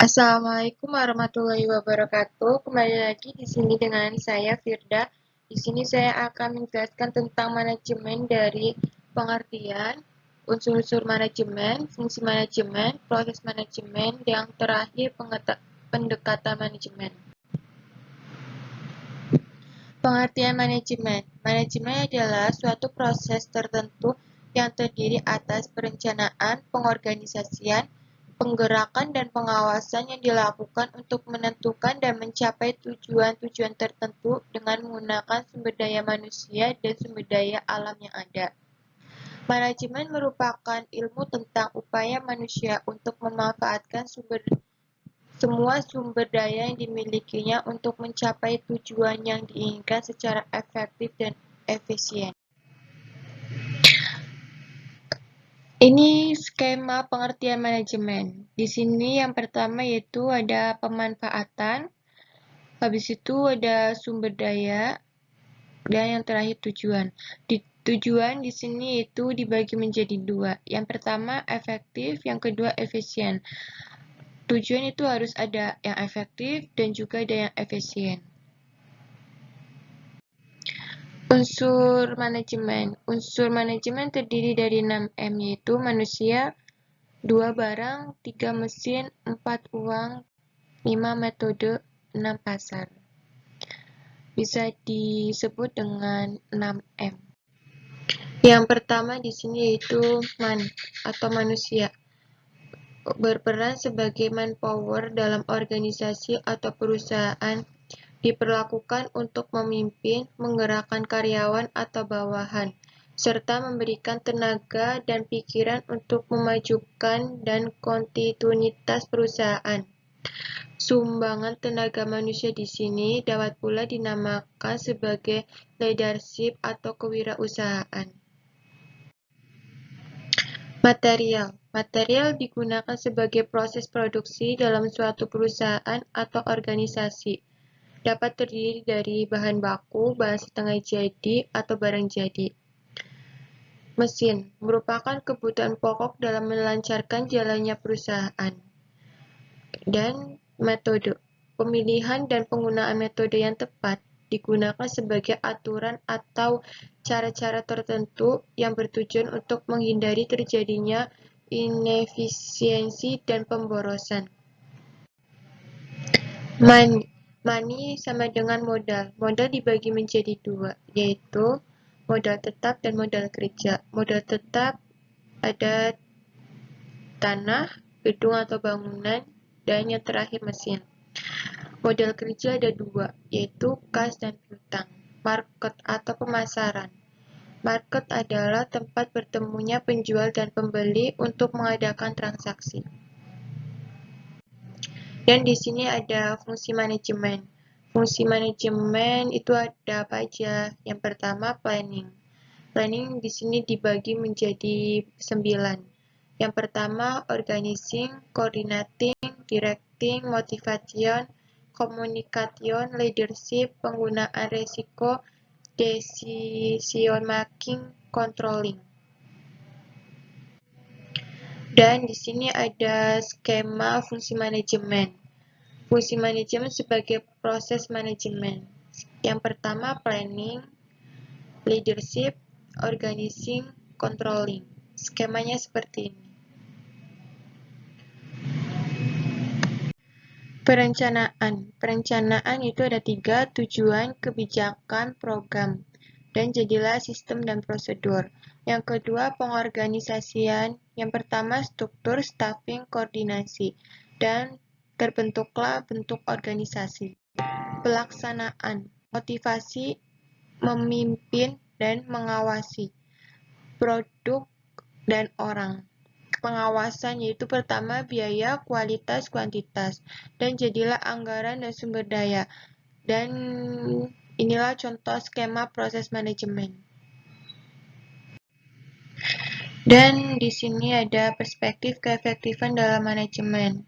Assalamualaikum warahmatullahi wabarakatuh. Kembali lagi di sini dengan saya Firda. Di sini saya akan menjelaskan tentang manajemen dari pengertian, unsur-unsur manajemen, fungsi manajemen, proses manajemen, yang terakhir pendekatan manajemen. Pengertian manajemen. Manajemen adalah suatu proses tertentu yang terdiri atas perencanaan, pengorganisasian, penggerakan dan pengawasan yang dilakukan untuk menentukan dan mencapai tujuan-tujuan tertentu dengan menggunakan sumber daya manusia dan sumber daya alam yang ada. Manajemen merupakan ilmu tentang upaya manusia untuk memanfaatkan semua sumber daya yang dimilikinya untuk mencapai tujuan yang diinginkan secara efektif dan efisien. Ini skema pengertian manajemen. Di sini yang pertama yaitu ada pemanfaatan, habis itu ada sumber daya, dan yang terakhir tujuan. Tujuan di sini itu dibagi menjadi dua. Yang pertama efektif, yang kedua efisien. Tujuan itu harus ada yang efektif dan juga ada yang efisien. Unsur manajemen. Unsur manajemen terdiri dari 6M, yaitu manusia, 2 barang, 3 mesin, 4 uang, 5 metode, 6 pasar. Bisa disebut dengan 6M. Yang pertama di sini yaitu atau manusia. Berperan sebagai manpower dalam organisasi atau perusahaan, diperlakukan untuk memimpin, menggerakkan karyawan atau bawahan, serta memberikan tenaga dan pikiran untuk memajukan dan kontinuitas perusahaan. Sumbangan tenaga manusia di sini dapat pula dinamakan sebagai leadership atau kewirausahaan. Material. Material digunakan sebagai proses produksi dalam suatu perusahaan atau organisasi. Dapat terdiri dari bahan baku, bahan setengah jadi, atau barang jadi. Mesin merupakan kebutuhan pokok dalam melancarkan jalannya perusahaan. Dan metode. Pemilihan dan penggunaan metode yang tepat digunakan sebagai aturan atau cara-cara tertentu yang bertujuan untuk menghindari terjadinya inefisiensi dan pemborosan. Money sama dengan modal. Modal dibagi menjadi dua, yaitu modal tetap dan modal kerja. Modal tetap ada tanah, gedung atau bangunan, dan yang terakhir mesin. Modal kerja ada dua, yaitu kas dan piutang. Market atau pemasaran. Market adalah tempat bertemunya penjual dan pembeli untuk mengadakan transaksi. Dan di sini ada fungsi manajemen. Fungsi manajemen itu ada apa aja? Yang pertama planning. Planning di sini dibagi menjadi 9. Yang pertama organizing, coordinating, directing, motivation, communication, leadership, penggunaan resiko, decision making, controlling. Dan di sini ada skema fungsi manajemen. Fungsi manajemen sebagai proses manajemen. Yang pertama planning, leadership, organizing, controlling. Skemanya seperti ini. Perencanaan. Perencanaan itu ada 3, tujuan, kebijakan, program. Dan jadilah sistem dan prosedur. Yang kedua, pengorganisasian. Yang pertama, struktur, staffing, koordinasi. Dan terbentuklah bentuk organisasi. Pelaksanaan. Motivasi, memimpin, dan mengawasi. Produk dan orang. Pengawasan yaitu pertama biaya, kualitas, kuantitas, dan jadilah anggaran dan sumber daya. Dan inilah contoh skema proses manajemen. Dan di sini ada perspektif keefektifan dalam manajemen.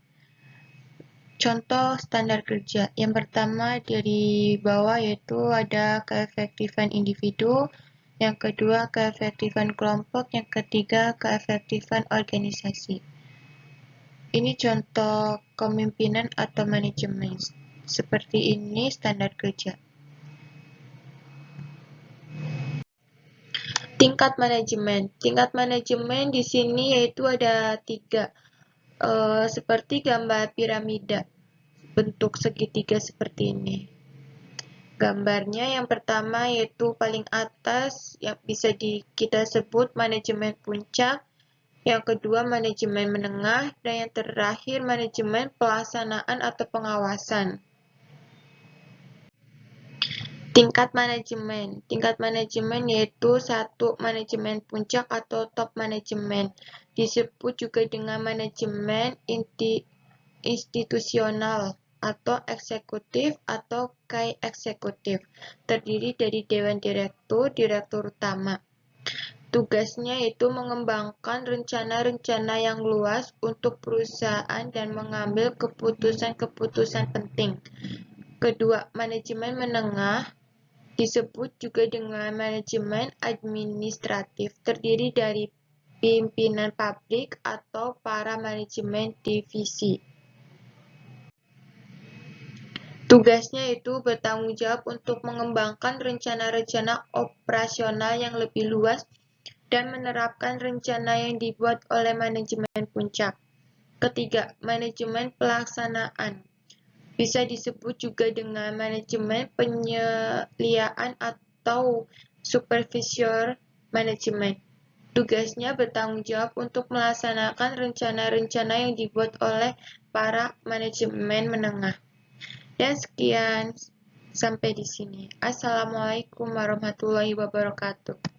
Contoh standar kerja. Yang pertama dari bawah yaitu ada keefektifan individu, yang kedua keefektifan kelompok, yang ketiga keefektifan organisasi. Ini contoh kepemimpinan atau manajemen. Seperti ini standar kerja. Tingkat manajemen. Tingkat manajemen di sini yaitu ada 3. Seperti gambar piramida. Bentuk segitiga seperti ini. Gambarnya yang pertama yaitu paling atas yang bisa kita sebut manajemen puncak. Yang kedua manajemen menengah. Dan yang terakhir manajemen pelaksanaan atau pengawasan. Tingkat manajemen. Tingkat manajemen yaitu 1. Manajemen puncak atau top manajemen. Disebut juga dengan manajemen institusional atau eksekutif atau key eksekutif. Terdiri dari dewan direktur, direktur utama. Tugasnya itu mengembangkan rencana-rencana yang luas untuk perusahaan dan mengambil keputusan-keputusan penting. Kedua, manajemen menengah. Disebut juga dengan manajemen administratif, terdiri dari pimpinan pabrik atau para manajemen divisi. Tugasnya itu bertanggung jawab untuk mengembangkan rencana-rencana operasional yang lebih luas dan menerapkan rencana yang dibuat oleh manajemen puncak. Ketiga, manajemen pelaksanaan. Bisa disebut juga dengan manajemen penyeliaan atau supervisor manajemen. Tugasnya bertanggung jawab untuk melaksanakan rencana-rencana yang dibuat oleh para manajemen menengah. Dan sekian, sampai di sini. Assalamualaikum warahmatullahi wabarakatuh.